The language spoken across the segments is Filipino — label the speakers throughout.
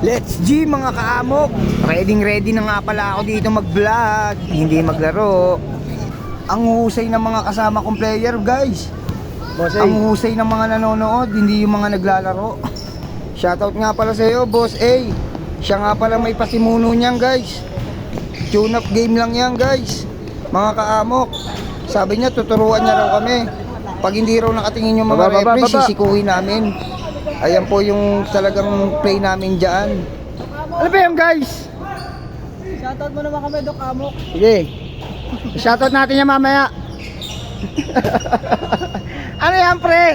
Speaker 1: Let's G mga kaamok. Ready na nga pala ako dito mag-vlog, hindi maglaro. Ang husay ng mga kasama kong player, guys.
Speaker 2: Boss A.
Speaker 1: Ang husay ng mga nanonood, hindi yung mga naglalaro. Shoutout nga pala sa iyo, Boss A. Siya nga pala may pasimuno niyan, guys. Tune up game lang yan, guys. Mga kaamok. Sabi niya tuturuan niya raw kami. Pag hindi raw nakatingin yung mga referee, sisikuhin namin. Ayan po yung talagang play namin dyan. Ano ba yan, guys?
Speaker 2: Shoutout mo naman kami, Dok Amok.
Speaker 1: Sige. Shoutout natin yan mamaya. Ano yan, pre?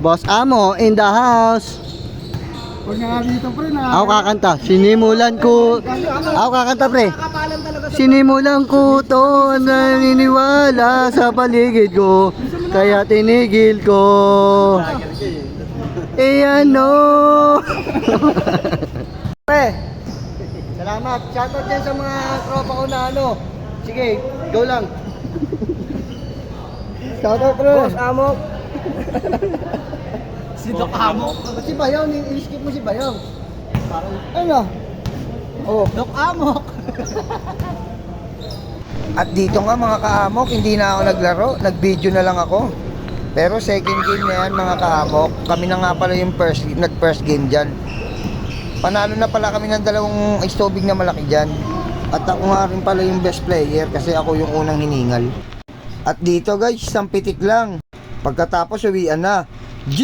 Speaker 2: Boss Amo in the house.
Speaker 1: Huwag nga dito, pre, na.
Speaker 2: Ako kakanta. Sinimulan ko. Ako kakanta, pre. Sinimulan ko to, naniniwala sa paligid ko. Kaya tinigil ko. Eh ano? Pre, salamat. Shoutout dyan sa mga tropa ko na ano. Sige, go lang. Shoutout, pre. Boss Amok. Si Doc Amok. Si Bayaw, i-skip mo si Bayaw. Ano? Oh, Doc Amok.
Speaker 1: At dito nga mga kaamok, hindi na ako naglaro, nag-video na lang ako. Pero second game na yan mga kaamok, kami na nga pala yung nag-first game dyan. Panalo na pala kami ng dalawang istobig na malaki dyan. At ako nga rin pala yung best player kasi ako yung unang hiningal. At dito guys, isang pitik lang. Pagkatapos uwian na. G!